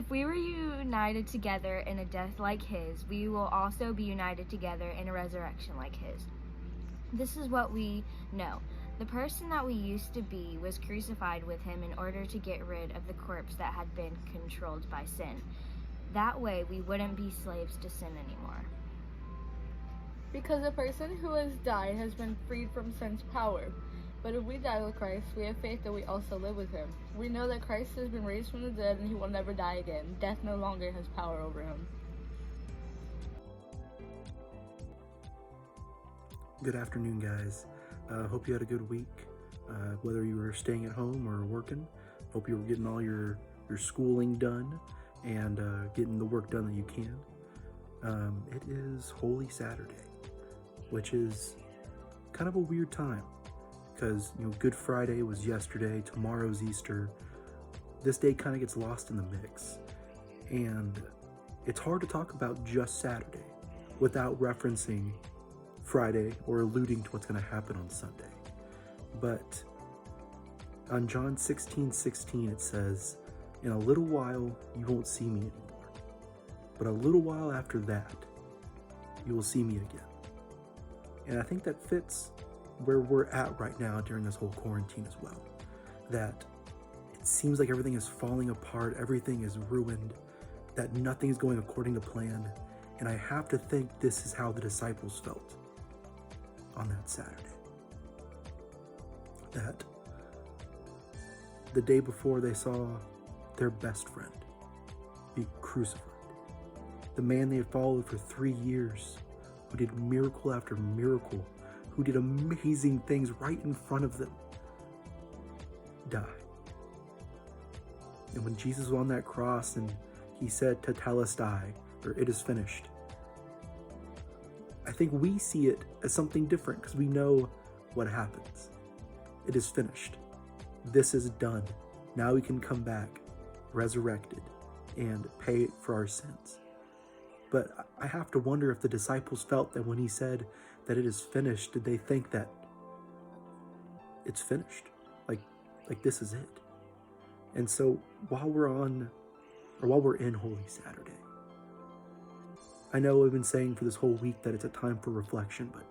If we were united together in a death like his, we will also be united together in a resurrection like his. This is what we know. The person that we used to be was crucified with him in order to get rid of the corpse that had been controlled by sin. That way, we wouldn't be slaves to sin anymore. Because the person who has died has been freed from sin's power. But if we die with Christ, we have faith that we also live with him. We know that Christ has been raised from the dead and he will never die again. Death no longer has power over him. Good afternoon, guys. Hope you had a good week. Whether you were staying at home or working, hope you were getting all your schooling done and getting the work done that you can. It is Holy Saturday, which is kind of a weird time because, Good Friday was yesterday, tomorrow's Easter. This day kind of gets lost in the mix, and it's hard to talk about just Saturday without referencing Friday or alluding to what's going to happen on Sunday. But on John 16:16 it says, "In a little while you won't see me anymore, but a little while after that you will see me again." And I think that fits where we're at right now during this whole quarantine as well. That it seems like everything is falling apart, everything is ruined, that nothing is going according to plan. And I have to think this is how the disciples felt on that Saturday. That the day before they saw their best friend be crucified. The man they had followed for 3 years, who did miracle after miracle, who did amazing things right in front of them, die. And when Jesus was on that cross and he said, "Tetelestai," or "it is finished," I think we see it as something different because we know what happens. It is finished. This is done. Now we can come back resurrected and pay for our sins. But I have to wonder if the disciples felt that when he said that it is finished, did they think that it's finished? Like this is it. And so while we're in Holy Saturday, I know I've been saying for this whole week that it's a time for reflection, but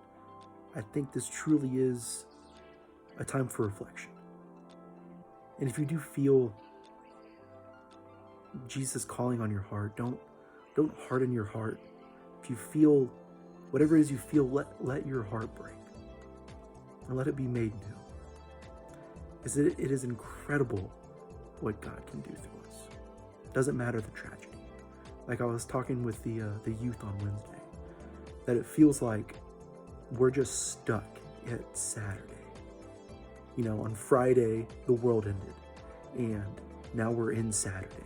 I think this truly is a time for reflection. And if you do feel Jesus calling on your heart, don't harden your heart. If you feel whatever it is you feel, let your heart break and let it be made new. It is incredible what God can do through us. Doesn't matter the tragedy. Like I was talking with the youth on Wednesday, that it feels like we're just stuck at Saturday. On Friday, the world ended, and now we're in Saturday.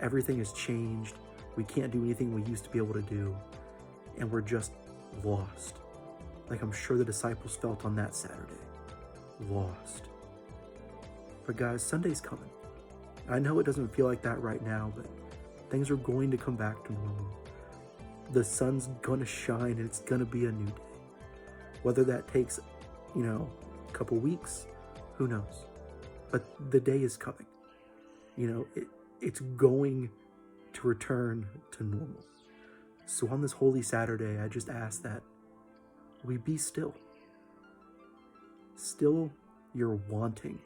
Everything has changed. We can't do anything we used to be able to do, and we're just lost. Like I'm sure the disciples felt on that Saturday. Lost. But guys, Sunday's coming. I know it doesn't feel like that right now, but things are going to come back to normal. The sun's gonna shine and it's gonna be a new day. Whether that takes, a couple weeks, who knows? But the day is coming. It's going to return to normal. So on this Holy Saturday, I just ask that we be still. Still your wanting.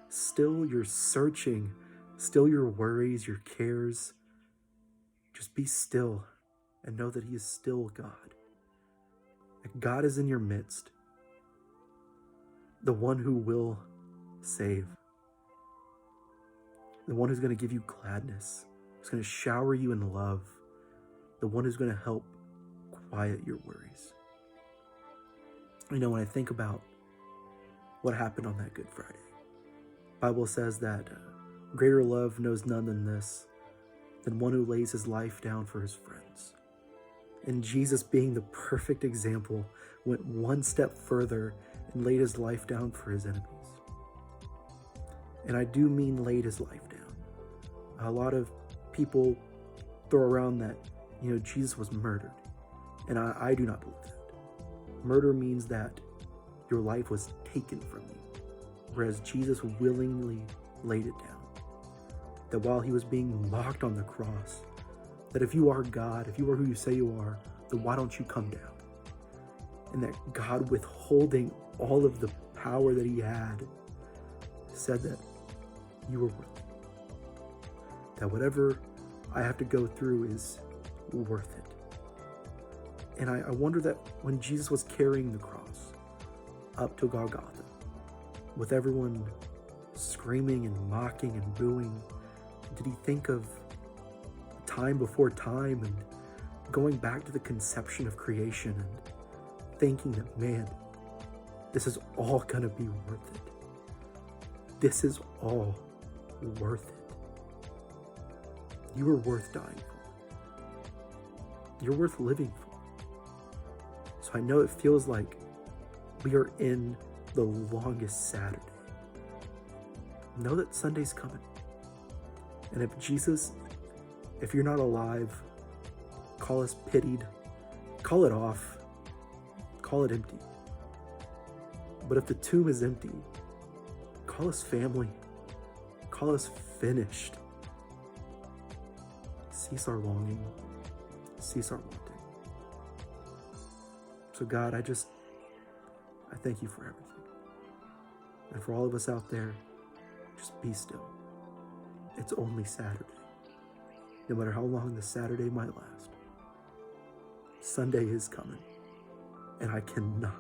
Still your searching. Still your worries, your cares. Just be still and know that he is still God. That God is in your midst. The one who will save. The one who's going to give you gladness. Who's going to shower you in love. The one who's going to help quiet your worries. When I think about what happened on that Good Friday, the Bible says that greater love knows none than this, than one who lays his life down for his friends. And Jesus, being the perfect example, went one step further and laid his life down for his enemies. And I do mean laid his life down. A lot of people throw around that, Jesus was murdered. And I do not believe that. Murder means that your life was taken from you, whereas Jesus willingly laid it down. that while he was being mocked on the cross, that if you are God, if you are who you say you are, then why don't you come down? And that God, withholding all of the power that he had, said that you were worth it. That whatever I have to go through is worth it. And I wonder that when Jesus was carrying the cross up to Golgotha, with everyone screaming and mocking and booing, did he think of time before time and going back to the conception of creation and thinking that, man, this is all gonna be worth it. This is all worth it. You are worth dying for. You're worth living for. So I know it feels like we are in the longest Saturday. Know that Sunday's coming. And if Jesus, if you're not alive, call us pitied, call it off, call it empty. But if the tomb is empty, call us family, call us finished. Cease our longing, cease our wanting. So God, I thank you for everything. And for all of us out there, just be still. It's only Saturday. No matter how long this Saturday might last, Sunday is coming. And I cannot